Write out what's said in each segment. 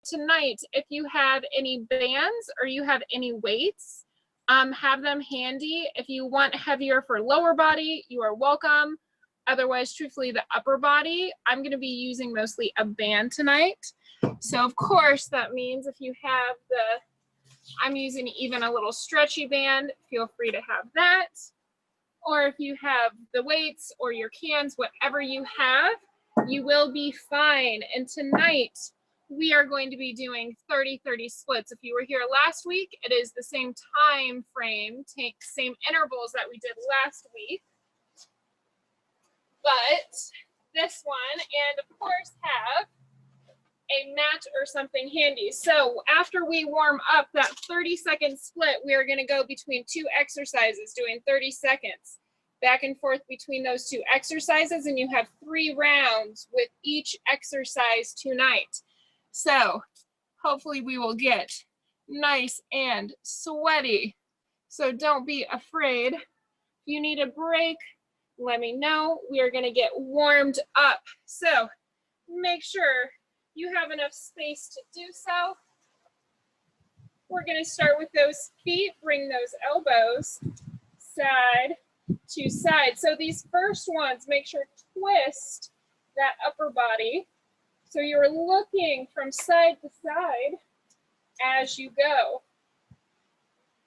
tonight, if you have any bands or you have any weights, have them handy. If you want heavier for lower body, you are welcome. Otherwise, truthfully, the upper body, I'm going to be using mostly a band tonight. So of course, that means if you have I'm using even a little stretchy band, feel free to have that. Or if you have the weights or your cans, whatever you have, you will be fine. And tonight, we are going to be doing 30-30 splits. If you were here last week, it is the same time frame, same intervals that we did last week. But this one, and of course have a mat or something handy. So after we warm up that 30-second split, we are going to go between two exercises, doing 30 seconds back and forth between those two exercises, and you have 3 rounds with each exercise tonight. So hopefully we will get nice and sweaty. So don't be afraid. If you need a break, let me know. We are going to get warmed up. So make sure you have enough space to do so. We're going to start with those feet. Bring those elbows side to side. So these first ones, make sure to twist that upper body. So you're looking from side to side as you go.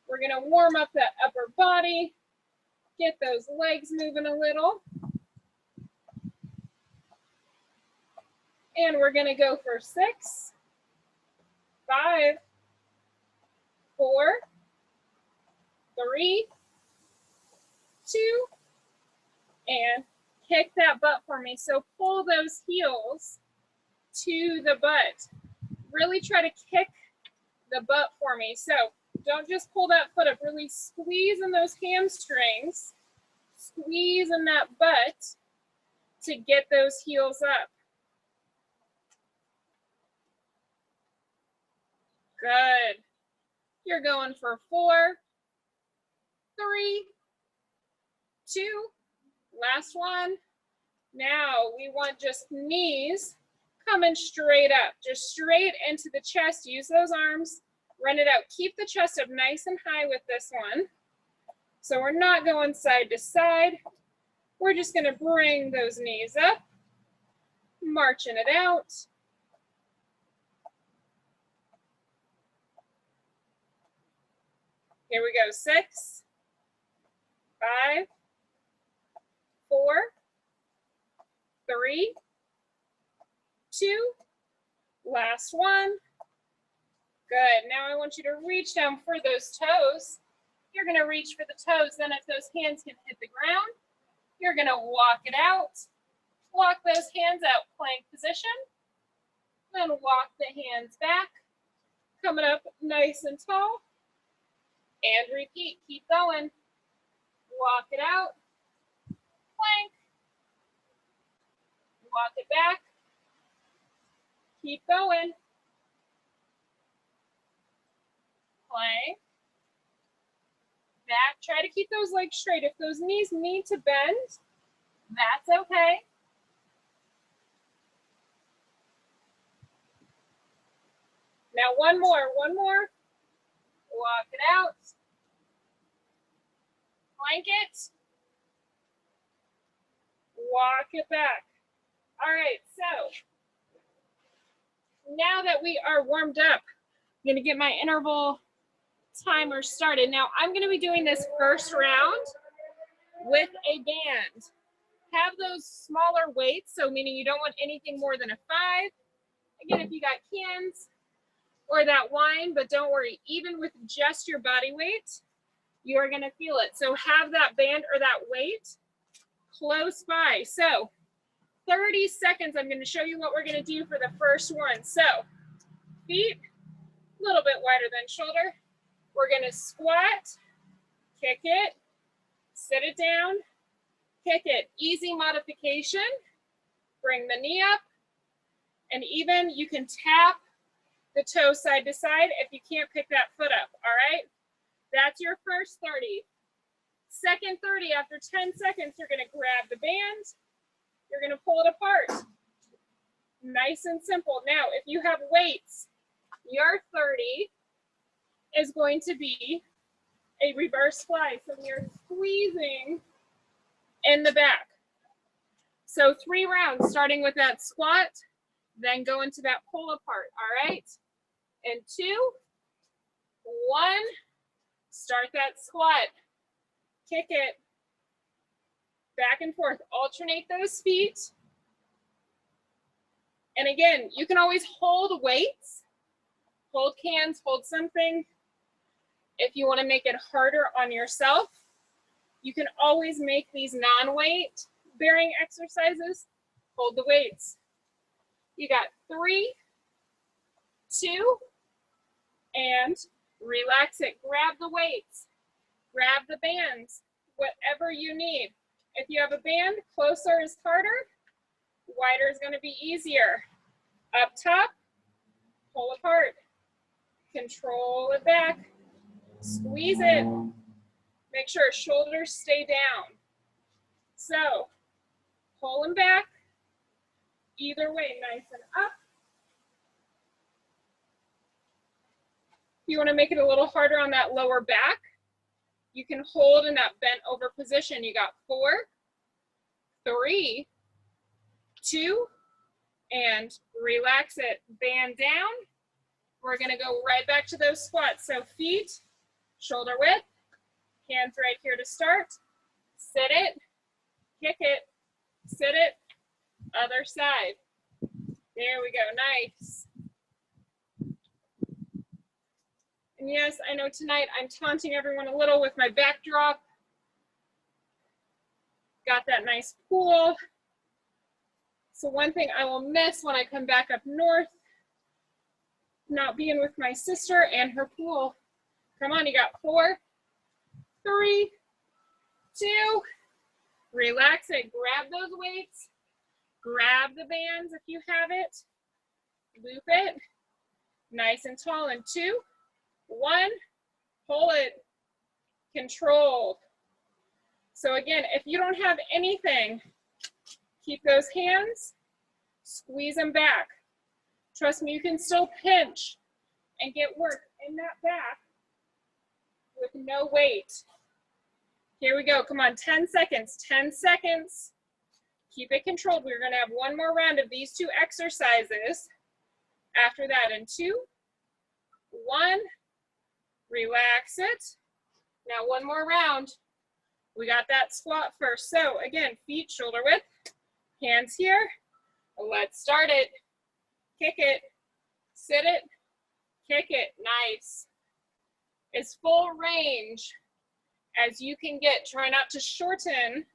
We're going to warm up that upper body. Get those legs moving a little. And we're going to go for 6, 5, 4, 3, 2, and kick that butt for me. So pull those heels to the butt. Really try to kick the butt for me. So don't just pull that foot up, really squeeze in those hamstrings, squeeze in that butt to get those heels up. Good. You're going for 4, 3, 2, last one. Now we want just knees coming straight up, just straight into the chest. Use those arms, run it out. Keep the chest up nice and high with this one. So we're not going side to side. We're just going to bring those knees up, marching it out. Here we go. 6, 5, 4, 3, 2, last one. Good. Now I want you to reach down for those toes. You're going to reach for the toes. Then if those hands can hit the ground, you're going to walk it out. Walk those hands out, plank position. Then walk the hands back. Coming up nice and tall. And repeat. Keep going. Walk it out. Plank. Walk it back. Keep going. Plank. Back. Try to keep those legs straight. If those knees need to bend, that's okay. Now one more. Walk it out. Plank it. Walk it back. All right, so now that we are warmed up, I'm gonna get my interval timer started. Now I'm gonna be doing this first round with a band. Have those smaller weights, so meaning you don't want anything more than a 5. Again, if you got cans or that wine, but don't worry, even with just your body weight, you are gonna feel it. So have that band or that weight close by. So 30 seconds, I'm gonna show you what we're gonna do for the first one. So feet a little bit wider than shoulder. We're gonna squat, kick it, sit it down, kick it. Easy modification. Bring the knee up, and even you can tap the toe side to side if you can't pick that foot up, all right? That's your first 30. Second 30, after 10 seconds, you're gonna grab the band, you're gonna pull it apart. Nice and simple. Now, if you have weights, Your 30 is going to be a reverse fly. So we are squeezing in the back. So 3 rounds, starting with that squat, then go into that pull apart, all right? And 2, 1, start that squat, kick it, back and forth, alternate those feet. And again, you can always hold weights, hold cans, hold something. If you want to make it harder on yourself, you can always make these non-weight bearing exercises. Hold the weights. You got 3, 2, and relax it. Grab the weights, grab the bands, whatever you need. If you have a band, closer is harder, wider is going to be easier. Up top, pull apart, control it back, squeeze it. Make sure shoulders stay down. So, pull them back, either way, nice and up. If you want to make it a little harder on that lower back, you can hold in that bent over position. You got 4, 3, 2, and relax it. Band down. We're going to go right back to those squats. So feet, shoulder width, hands right here to start. Sit it, kick it, sit it, other side. There we go, nice. And yes, I know tonight I'm taunting everyone a little with my backdrop. Got that nice pool. So one thing I will miss when I come back up north, not being with my sister and her pool. Come on, you got 4, 3, 2, relax it, grab those weights, grab the bands if you have it, loop it, nice and tall, and 2, 1, pull it, controlled. So again, if you don't have anything, keep those hands, squeeze them back. Trust me, you can still pinch and get work in that back with no weight. Here we go, come on, 10 seconds, 10 seconds. Keep it controlled. We're gonna have one more round of these 2 exercises. After that, in 2, 1, relax it. Now one more round. We got that squat first. So again, feet shoulder width, hands here. Let's start it. Kick it, sit it, kick it, nice. As full range as you can get. Try not to shorten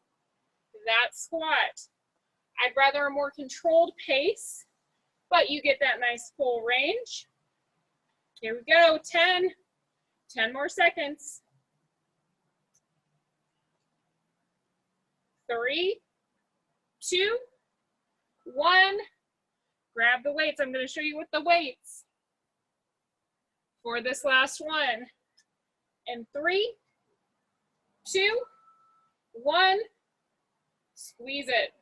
that squat. I'd rather a more controlled pace, but you get that nice full range. Here we go, 10 more seconds. 3, 2, 1. Grab the weights. I'm going to show you with the weights for this last one. And 3, 2, 1. Squeeze it.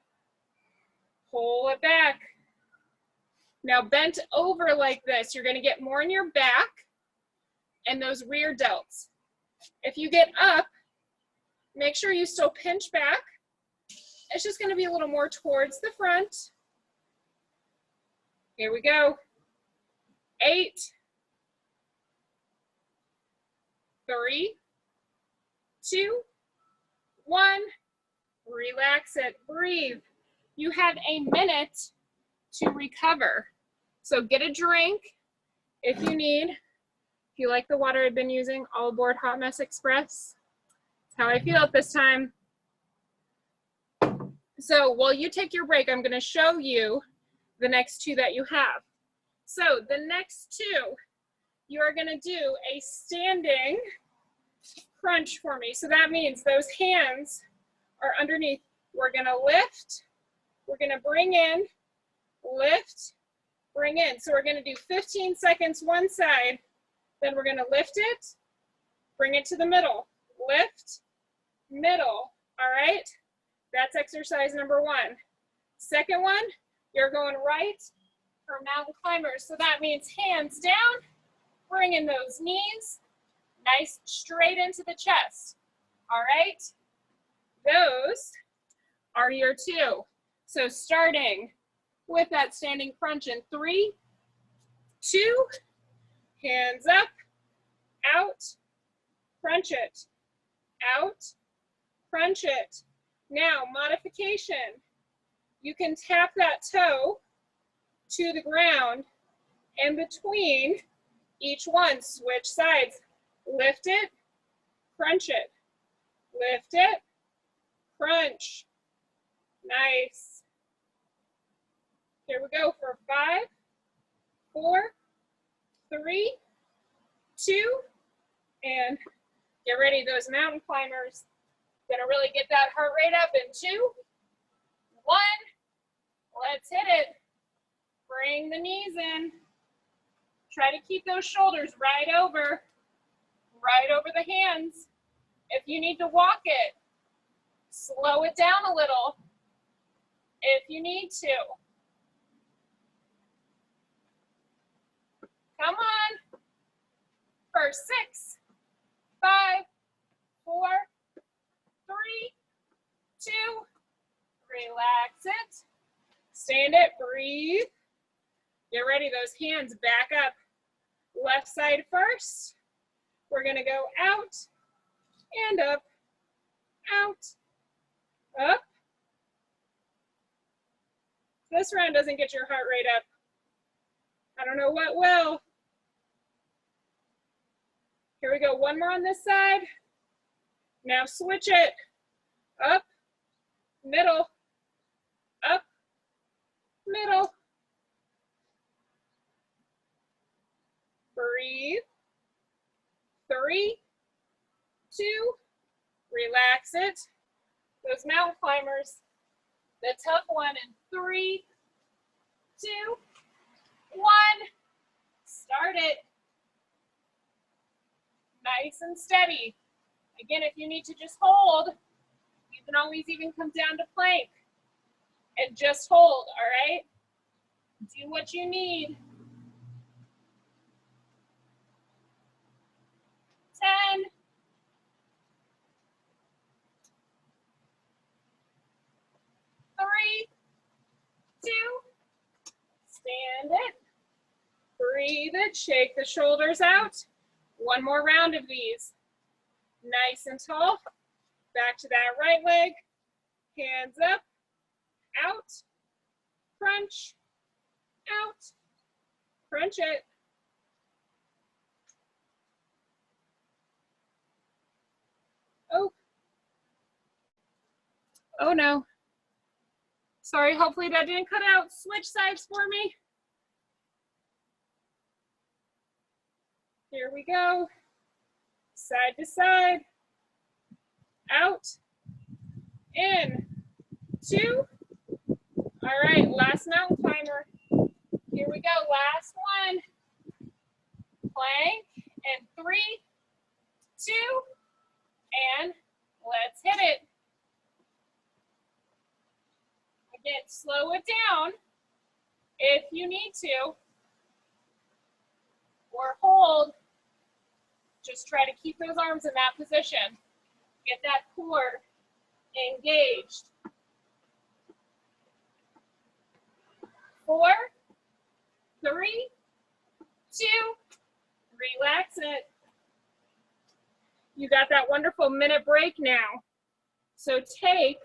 Pull it back. Now bent over like this, you're going to get more in your back and those rear delts. If you get up, make sure you still pinch back. It's just going to be a little more towards the front. Here we go. 8, 3, 2, 1. Relax it, breathe. You have a minute to recover. So get a drink if you need. If you like the water I've been using, all aboard Hot Mess Express. That's how I feel at this time. So while you take your break, I'm going to show you the next 2 that you have. So the next 2, you are going to do a standing crunch for me. So that means those hands are underneath. We're going to lift. We're going to bring in, lift, bring in. So we're going to do 15 seconds one side. Then we're going to lift it, bring it to the middle. Lift, middle. All right? That's exercise number 1. Second one, you're going right, for mountain climbers. So that means hands down, bring in those knees, nice straight into the chest. All right, those are your two. So starting with that standing crunch in 3, 2, hands up, out, crunch it, out, crunch it. Now, modification. You can tap that toe to the ground, and between each one, switch sides. Lift it, crunch it, lift it, crunch. Nice. Here we go for 5, 4, 3, 2, and get ready, those mountain climbers. Gonna really get that heart rate up in 2, 1, let's hit it. Bring the knees in. Try to keep those shoulders right over the hands. If you need to walk it, slow it down a little if you need to. Come on. For 6, 5, 4, 3, 2, relax it. Stand it, breathe. Get ready, those hands back up. Left side first. We're gonna go out and up, out, up. This round doesn't get your heart rate up. I don't know what will. Here we go, one more on this side. Now switch it. Up, middle, up, middle. Breathe. 3, 2, relax it. Those mountain climbers, the tough one in 3, 2, 1. Start it. Nice and steady. Again, if you need to just hold, you can always even come down to plank and just hold, all right? Do what you need. 10. 3, 2, stand it. Breathe it, shake the shoulders out. One more round of these. Nice and tall. Back to that right leg. Hands up, out, crunch, out, crunch it. Oh no. Sorry, hopefully that didn't cut out. Switch sides for me. Here we go. Side to side. Out. In. 2. All right, last mountain climber. Here we go, last one. Plank, and 3, 2, and let's hit it. Again, slow it down if you need to, or hold. Just try to keep those arms in that position. Get that core engaged. 4, 3, 2, relax it. You got that wonderful minute break now. So take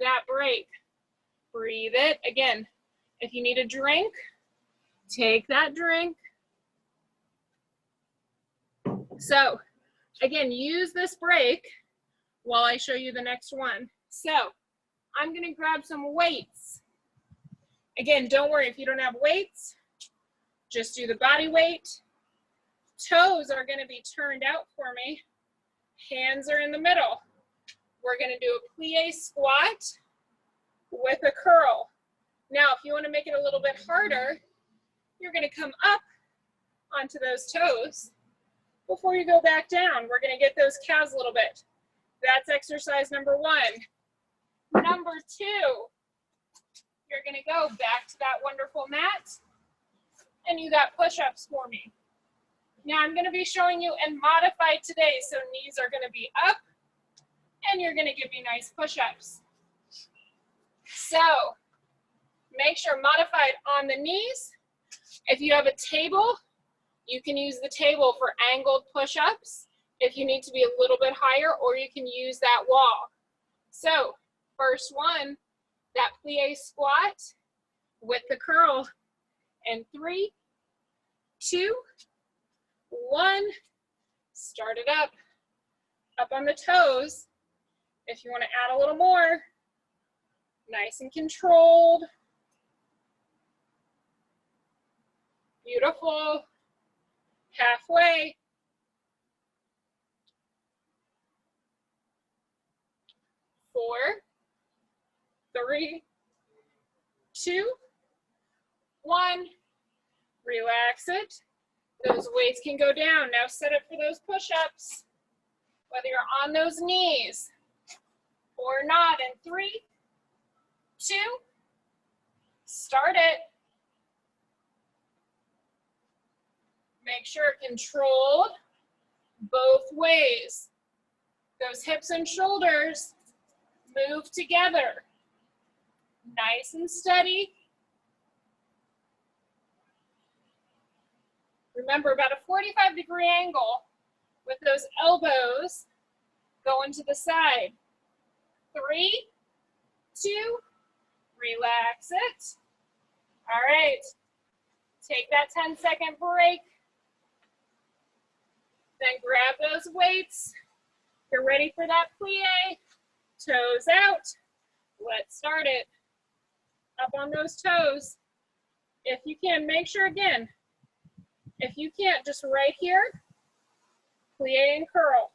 that break. Breathe it. Again, if you need a drink, take that drink. So again, use this break while I show you the next one. So I'm going to grab some weights. Again, don't worry if you don't have weights, just do the body weight. Toes are going to be turned out for me. Hands are in the middle. We're going to do a plie squat with a curl. Now, if you want to make it a little bit harder, you're going to come up onto those toes before you go back down. We're going to get those calves a little bit. That's exercise number 1. Number 2, you're gonna go back to that wonderful mat and you got push-ups for me. Now I'm gonna be showing you in modified today, so knees are gonna be up and you're gonna give me nice push-ups. So make sure modified on the knees. If you have a table, you can use the table for angled push-ups if you need to be a little bit higher, or you can use that wall. So first one, that plie squat with the curl in 3, 2, 1. Start it up on the toes. If you want to add a little more, nice and controlled. Beautiful. Halfway. 4, 3, 2, 1. Relax it. Those weights can go down. Now set up for those push-ups, whether you're on those knees or not. In 3, 2, start it. Make sure controlled both ways. Those hips and shoulders move together. Nice and steady. Remember, about a 45-degree angle with those elbows going to the side. 3, 2, relax it. All right, take that 10-second break. Then grab those weights. You're ready for that plie. Toes out. Let's start it. Up on those toes. If you can, make sure again, if you can't, just right here, plie and curl.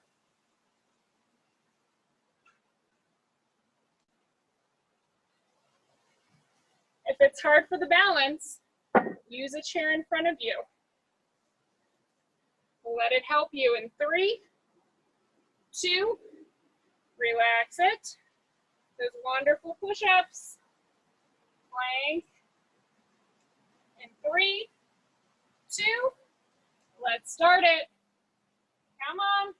If it's hard for the balance, use a chair in front of you. Let it help you in 3, 2, relax it. Those wonderful push-ups. Plank. In 3, 2, let's start it. Come on.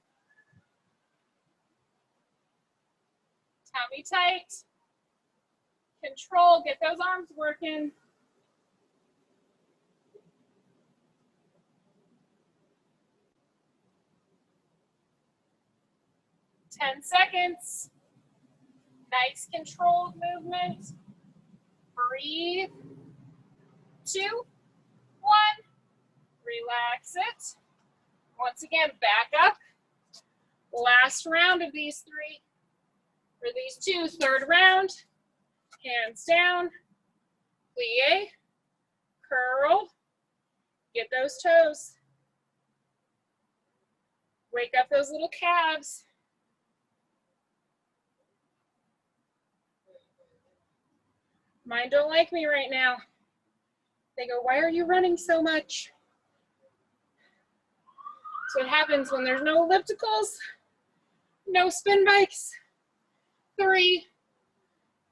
Tummy tight. Control, get those arms working. Ten seconds. Nice controlled movement. Breathe. 2, 1. Relax it. Once again, back up. Last round of these 3, or these 2, third round. Hands down. Plie. Curl. Get those toes. Wake up those little calves. Mine don't like me right now. They go, why are you running so much? That's what happens when there's no ellipticals, no spin bikes. 3,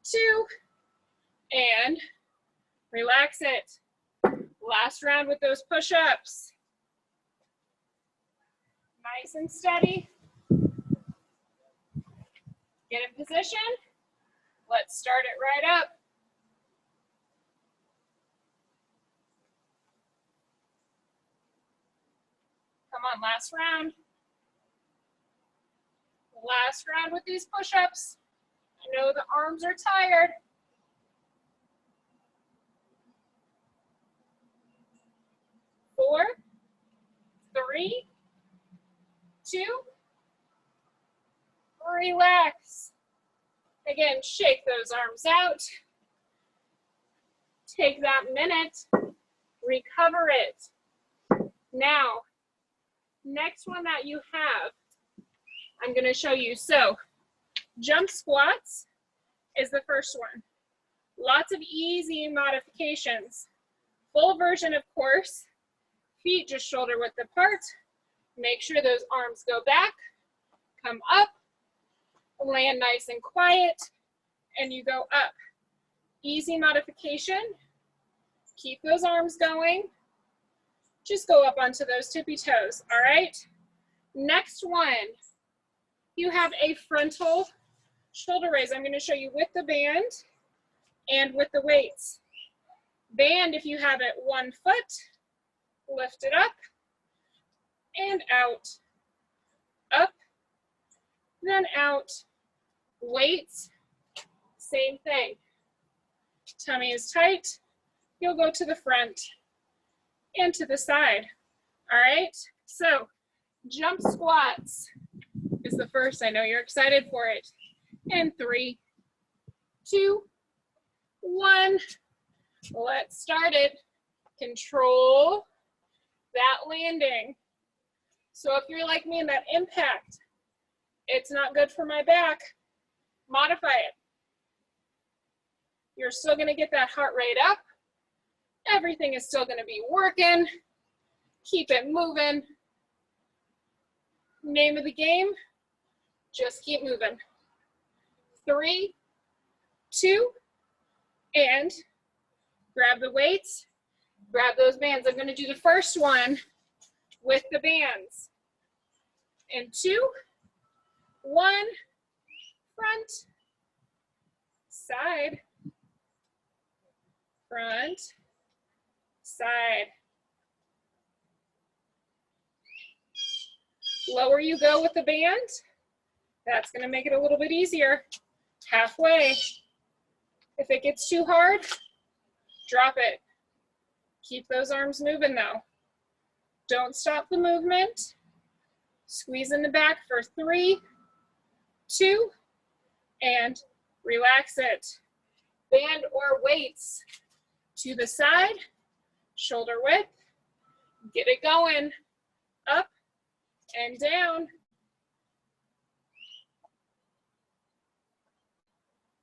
2, and relax it. Last round with those push-ups. Nice and steady. Get in position. Let's start it right up. Come on, last round. Last round with these push-ups. I know the arms are tired. 4, 3, 2, relax. Again, shake those arms out. Take that minute, recover it. Now, next one that you have, I'm gonna show you. So, jump squats is the first one. Lots of easy modifications. Full version, of course, feet just shoulder width apart. Make sure those arms go back, come up, land nice and quiet, and you go up. Easy modification. Keep those arms going. Just go up onto those tippy toes, all right? Next one, you have a frontal shoulder raise. I'm gonna show you with the band and with the weights. Band, if you have it 1 foot, lift it up and out, up, then out. Weights, same thing. Tummy is tight, you'll go to the front and to the side, all right? So jump squats is the first. I know you're excited for it. And 3, 2, 1. Let's start it. Control that landing. So if you're like me in that impact, it's not good for my back, modify it. You're still gonna get that heart rate up. Everything is still gonna be working. Keep it moving. Name of the game, just keep moving. 3, 2, and grab the weights, grab those bands. I'm gonna do the first one with the bands. And 2, 1, front, side, front, side. Lower you go with the band. That's gonna make it a little bit easier. Halfway. If it gets too hard, drop it. Keep those arms moving though. Don't stop the movement. Squeeze in the back for 3, 2, and relax it. Band or weights to the side, shoulder width. Get it going. Up and down.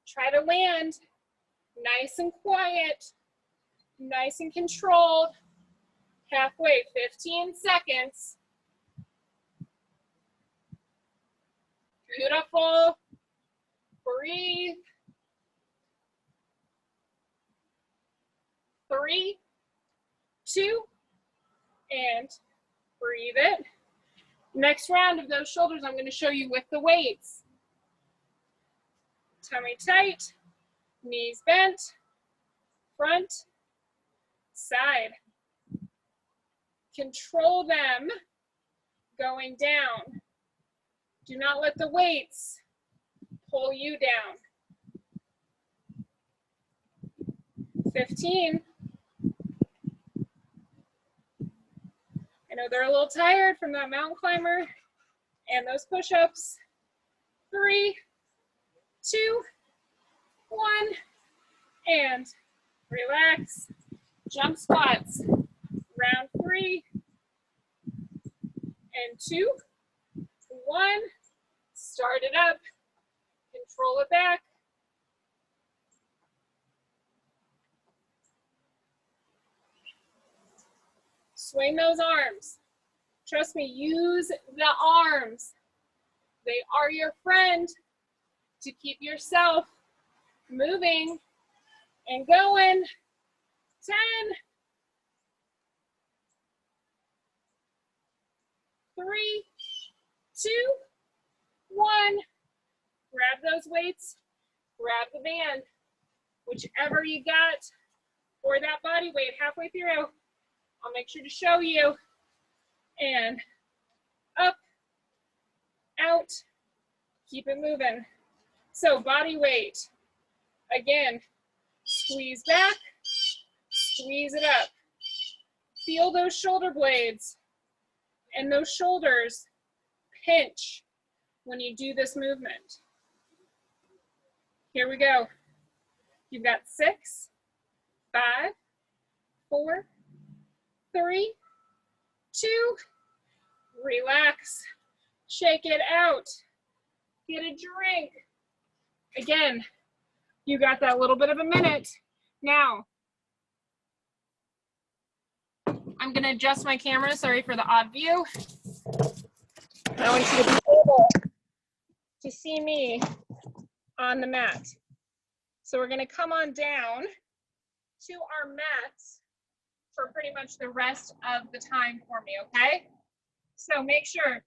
Try to land nice and quiet, nice and controlled. Halfway, 15 seconds. Beautiful. Breathe. 3, 2, and breathe it. Next round of those shoulders, I'm going to show you with the weights. Tummy tight, knees bent, front, side. Control them going down. Do not let the weights pull you down. 15. I know they're a little tired from that mountain climber and those push-ups. 3, 2, 1, and relax. Jump squats. Round 3, and 2, 1. Start it up. Control it back. Swing those arms. Trust me, use the arms. They are your friend to keep yourself moving and going. 10, 3, 2, 1. Grab those weights, grab the band, whichever you got for that body weight halfway through. I'll make sure to show you. And up, out, keep it moving. So body weight, again, squeeze back, squeeze it up. Feel those shoulder blades and those shoulders pinch when you do this movement. Here we go. You've got 6, 5, 4, 3, 2, relax, shake it out, get a drink. Again, you got that little bit of a minute. Now, I'm gonna adjust my camera, sorry for the odd view. I want you to be able to see me on the mat. So we're gonna come on down to our mats for pretty much the rest of the time for me, okay? So make sure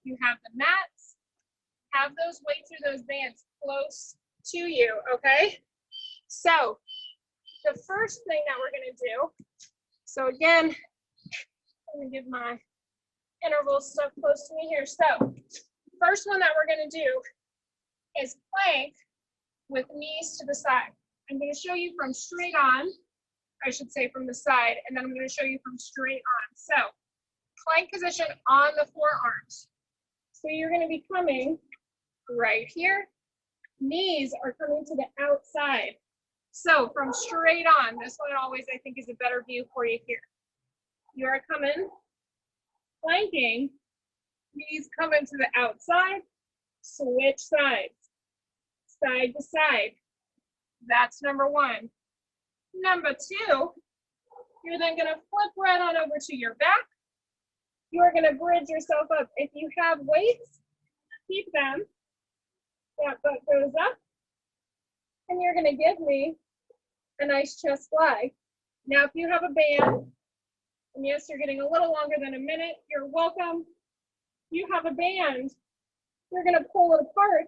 you have the mats, have those weights or those bands close to you, okay? So the first thing that we're gonna do, so again, let me get my interval stuff close to me here. So first one that we're gonna do is plank with knees to the side. I'm gonna show you from straight on, I should say from the side, and then I'm gonna show you from straight on. So plank position on the forearms. So you're gonna be coming right here. Knees are coming to the outside. So from straight on, this one always I think is a better view for you here. You are coming, planking, knees coming to the outside, switch sides, side to side. That's number one. Number two, you're then gonna flip right on over to your back. You are gonna bridge yourself up. If you have weights, keep them. That butt goes up. And you're gonna give me a nice chest fly. Now, if you have a band, and yes, you're getting a little longer than a minute, you're welcome. You have a band, you're gonna pull it apart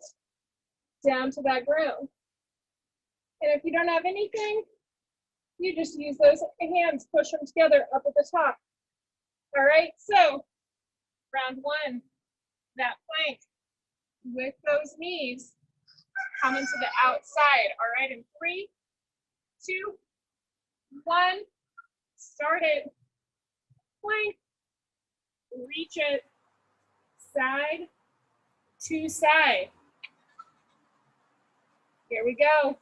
down to that ground. And if you don't have anything, you just use those hands, push them together up at the top. All right, so round one, that plank with those knees coming to the outside. All right, in 3, 2, 1, start it. Plank, reach it, side to side. Here we go.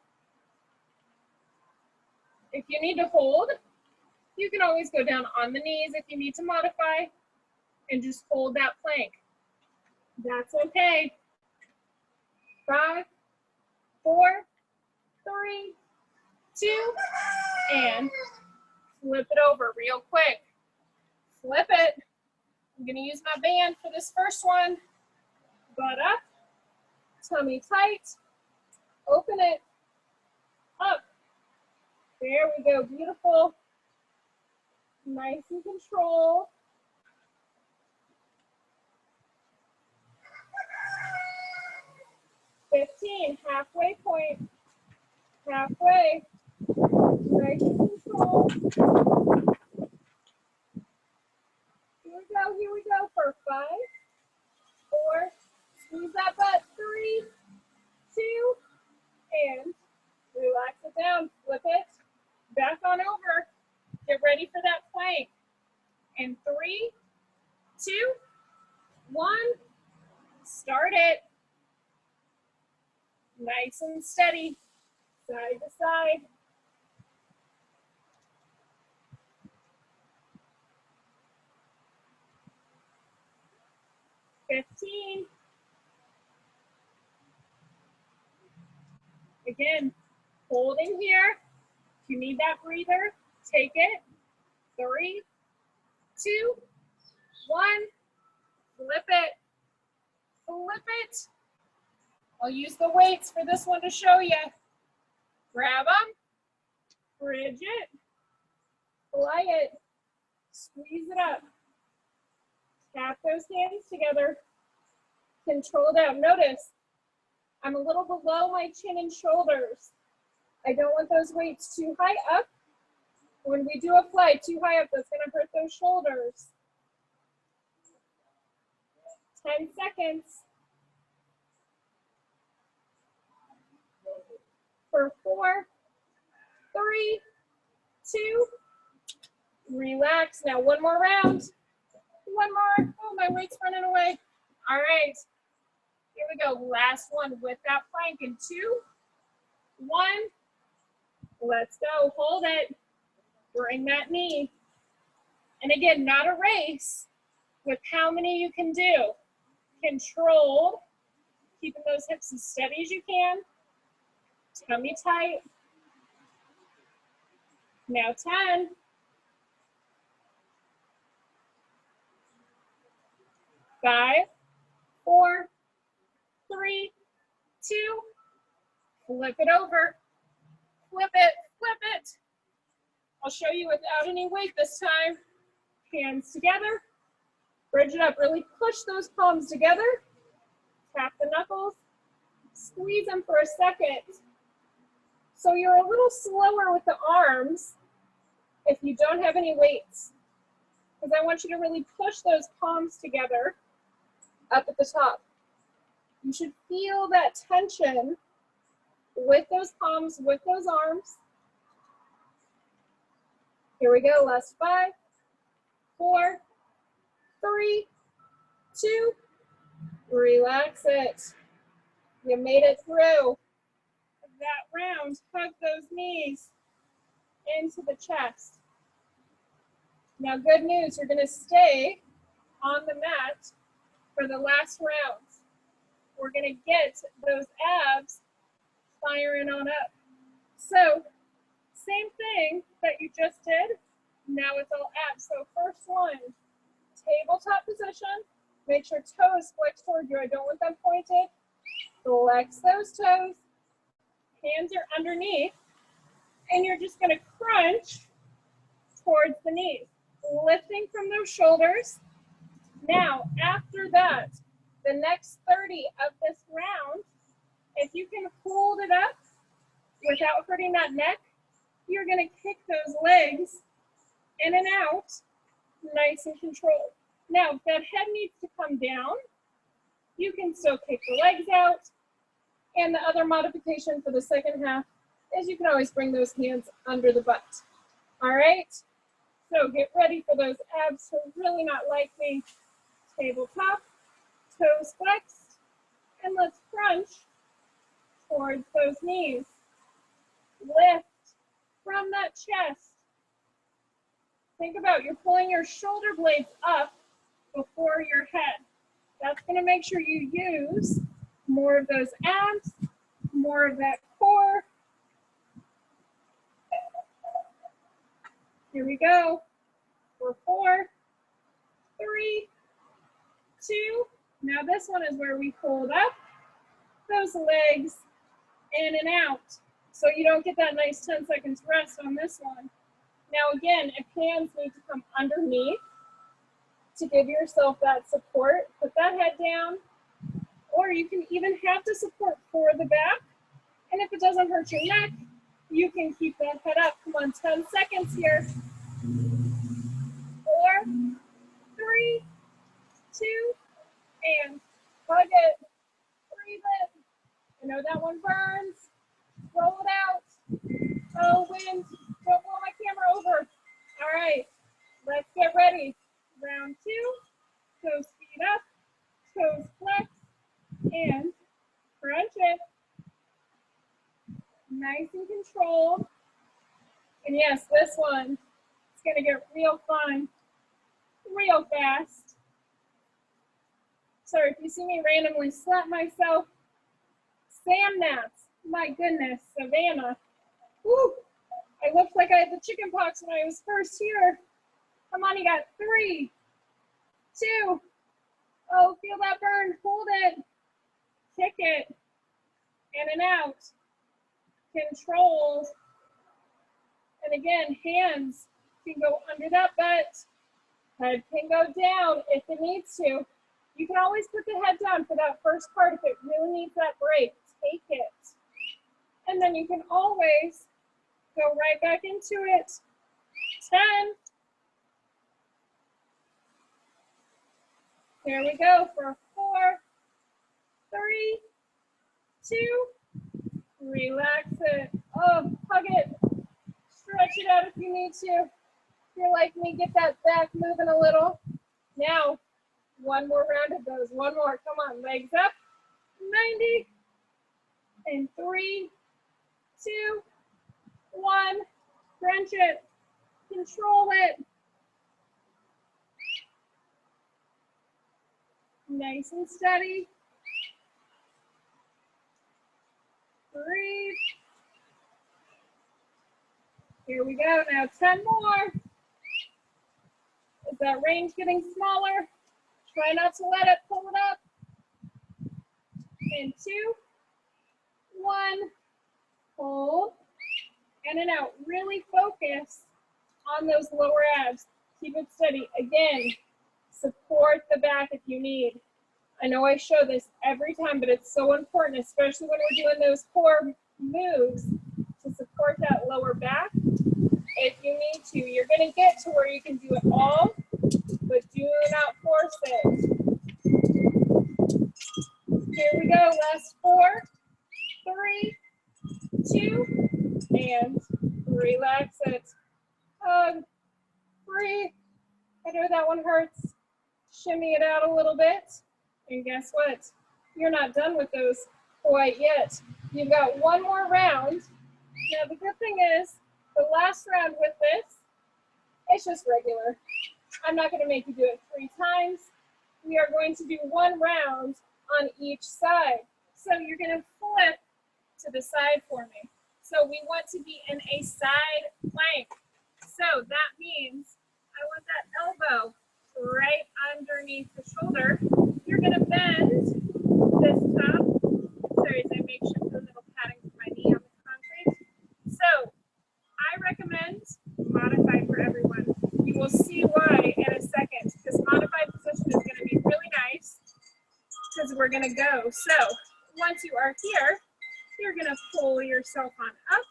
If you need to hold, you can always go down on the knees if you need to modify and just hold that plank. That's okay. 5, 4, 3, 2, and flip it over real quick. Flip it. I'm gonna use my band for this first one. Butt up, tummy tight, open it, up. There we go, beautiful. Nice and controlled. Halfway point, halfway. Nice and controlled. Here we go for 5, 4, squeeze that butt, 3, 2, and relax it down, flip it, back on over, get ready for that plank. In 3, 2, 1, start it. Nice and steady, side to side. Again, hold in here. If you need that breather, take it. 3, 2, 1, flip it, flip it. I'll use the weights for this one to show you. Grab them, bridge it, fly it, squeeze it up. Tap those hands together, control it out. Notice, I'm a little below my chin and shoulders. I don't want those weights too high up. When we do a fly too high up, that's gonna hurt those shoulders. 10 seconds. For 4, 3, 2, relax. Now one more round. One more. Oh, my weight's running away. All right. Here we go. Last one with that plank in 2, 1. Let's go. Hold it. Bring that knee. And again, not a race with how many you can do. Controlled. Keeping those hips as steady as you can. Tummy tight. Now 10. 5, 4, 3, 2, flip it over. flip it, flip it. I'll show you without any weight this time. Hands together, bridge it up, really push those palms together, tap the knuckles, squeeze them for a second. So you're a little slower with the arms if you don't have any weights, because I want you to really push those palms together up at the top. You should feel that tension with those palms, with those arms. Here we go, last 5, 4, 3, 2, relax it. You made it through that round. Hug those knees into the chest. Now, good news, you're gonna stay on the mat for the last round. We're gonna get those abs firing on up. So, same thing that you just did, now it's all abs. So first one, tabletop position. Make sure toes flex toward you. I don't want them pointed. Flex those toes. Hands are underneath. And you're just gonna crunch towards the knees. Lifting from those shoulders. Now, after that, the next 30 of this round, if you can hold it up without hurting that neck, you're gonna kick those legs in and out, nice and controlled. Now, if that head needs to come down, you can still kick the legs out. And the other modification for the second half is you can always bring those hands under the butt. All right? So get ready for those abs to really not like me. Tabletop, toes flexed, and let's crunch towards those knees. Lift from that chest. Think about you're pulling your shoulder blades up before your head. That's going to make sure you use more of those abs, more of that core. Here we go. For 4, 3, 2. Now this one is where we hold up those legs in and out. So you don't get that nice 10 seconds rest on this one. Now again, if hands need to come underneath to give yourself that support, put that head down, or you can even have the support for the back. And if it doesn't hurt your neck, you can keep that head up. Come on, 10 seconds here. 4, 3, 2, and hug it. Breathe it. I know that one burns. Roll it out. Oh, wind. Don't blow my camera over. All right, let's get ready. Round 2. Toes feet up. Toes flex. And crunch it. Nice and controlled. And yes, this one is going to get real fun, real fast. Sorry if you see me randomly slap myself. Sand gnats. My goodness, Savannah. Woo! I looked like I had the chicken pox when I was first here. Come on, you got 3, 2. Oh, feel that burn. Hold it. Kick it. In and out. Control. And again, hands can go under that butt. Head can go down if it needs to. You can always put the head down for that first part if it really needs that break. Take it. And then you can always go right back into it. 10. Here we go for 4, 3, 2. Relax it. Oh, hug it. Stretch it out if you need to. If you're like me, get that back moving a little. Now, one more round of those. One more. Come on, legs up. 90. And 3, 2, 1. Crunch it. Control it. Nice and steady. Breathe. Here we go. Now 10 more. Is that range getting smaller? Try not to let it pull it up. And 2, 1. Hold. In and out. Really focus on those lower abs. Keep it steady. Again, support the back if you need. I know I show this every time, but it's so important, especially when we're doing those core moves, to support that lower back. If you need to, you're going to get to where you can do it all, but do not force it. Here we go. Last 4, 3, 2, and relax it. Hug, breathe. I know that one hurts. Shimmy it out a little bit. And guess what? You're not done with those quite yet. You've got one more round. Now the good thing is, the last round with this, it's just regular. I'm not going to make you do it 3 times. We are going to do 1 round on each side. So you're going to flip to the side for me. So we want to be in a side plank. So that means I want that elbow right underneath the shoulder. You're going to bend this top. Sorry, as I make sure the little padding for my knee on the concrete. So I recommend modified for everyone. You will see why in a second. This modified position is going to be really nice because we're going to go. So once you are here, you're going to pull yourself on up.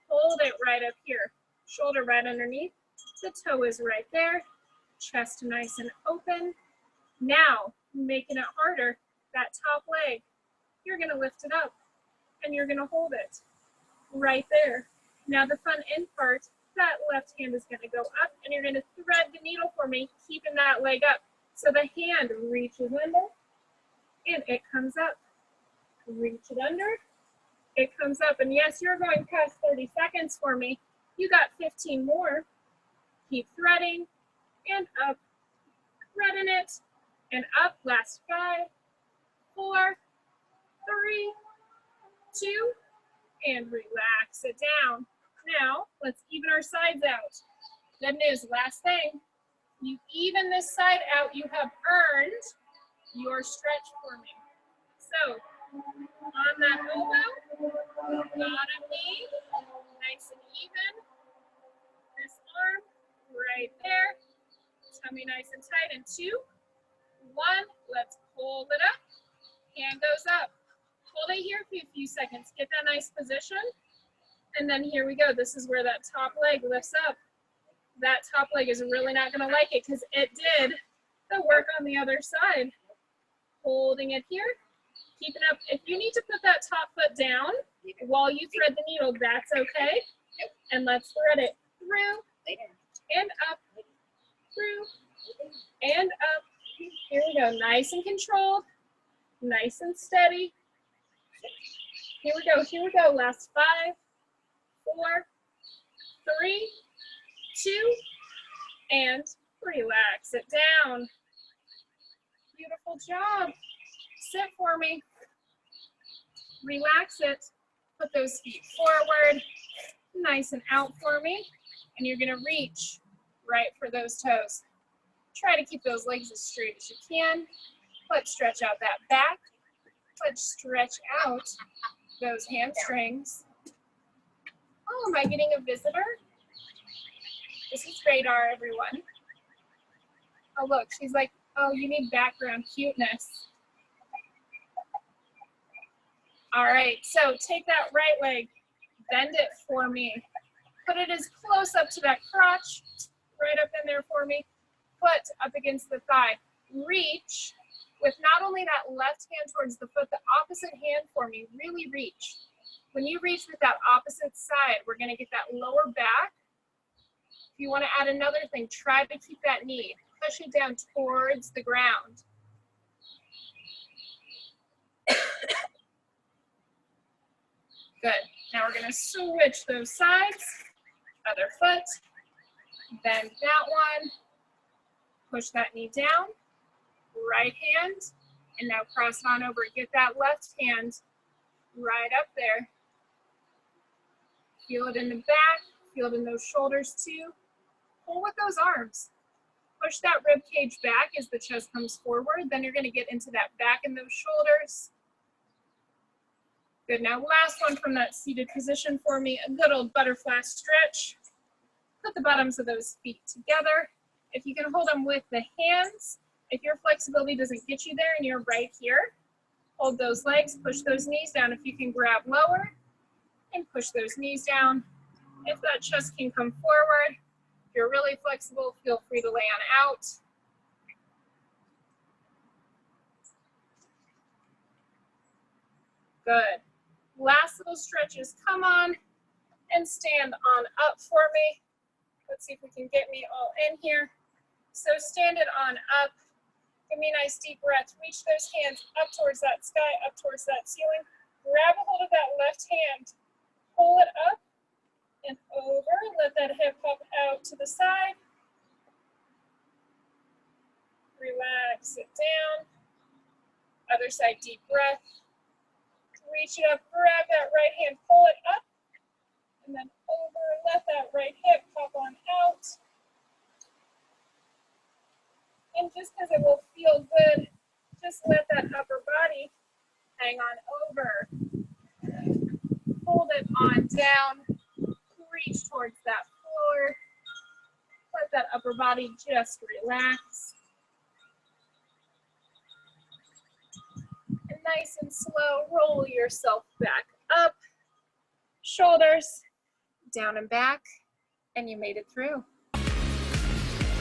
Hold it right up here. Shoulder right underneath. The toe is right there. Chest nice and open. Now, making it harder, that top leg, you're going to lift it up and you're going to hold it right there. Now the fun end part, that left hand is going to go up and you're going to thread the needle for me, keeping that leg up. So the hand reaches under and it comes up. Reach it under, it comes up. And yes, you're going past 30 seconds for me. You got 15 more. Keep threading and up, threading it and up. Last 5, 4, 3, 2, and relax it down. Now, let's even our sides out. Good news, last thing. You even this side out, you have earned your stretch for me. So, on that elbow, bottom knee, nice and even. This arm, right there. Tummy nice and tight. And 2, 1, let's hold it up. Hand goes up. Hold it here for a few seconds. Get that nice position. And then here we go. This is where that top leg lifts up. That top leg is really not going to like it because it did the work on the other side. Holding it here. Keep it up. If you need to put that top foot down while you thread the needle, that's okay. And let's thread it through and up, through and up. Here we go. Nice and controlled. Nice and steady. Here we go. Here we go. Last 5, 4, 3, 2, and relax it down. Beautiful job. Sit for me. Relax it. Put those feet forward, nice and out for me. And you're going to reach right for those toes. Try to keep those legs as straight as you can. Let's stretch out that back. Let's stretch out those hamstrings. Oh, am I getting a visitor? This is Radar, everyone. Oh, look, she's like, oh, you need background cuteness. All right, so take that right leg, bend it for me. Put it as close up to that crotch, right up in there for me. Foot up against the thigh. Reach with not only that left hand towards the foot, the opposite hand for me. Really reach. When you reach with that opposite side, we're gonna get that lower back. If you wanna add another thing, try to keep that knee. Push it down towards the ground. Good. Now we're going to switch those sides. Other foot. Bend that one. Push that knee down. Right hand. And now cross it on over. Get that left hand right up there. Feel it in the back. Feel it in those shoulders too. Pull with those arms. Push that rib cage back as the chest comes forward. Then you're going to get into that back and those shoulders. Good, now last one from that seated position for me, a good old butterfly stretch. Put the bottoms of those feet together. If you can hold them with the hands, if your flexibility doesn't get you there and you're right here, hold those legs, push those knees down. If you can grab lower and push those knees down. If that chest can come forward, if you're really flexible, feel free to lay on out. Good. Last little stretches, come on and stand on up for me. Let's see if we can get me all in here. So stand it on up. Give me a nice deep breath. Reach those hands up towards that sky, up towards that ceiling. Grab a hold of that left hand. Pull it up and over. Let that hip hop out to the side. Relax it down. Other side, deep breath. Reach it up, grab that right hand, pull it up, and then over. Let that right hip pop on out. And just because it will feel good, just let that upper body hang on over. Hold it on down. Reach towards that floor. Let that upper body just relax. And nice and slow, roll yourself back up. Shoulders down and back, and you made it through.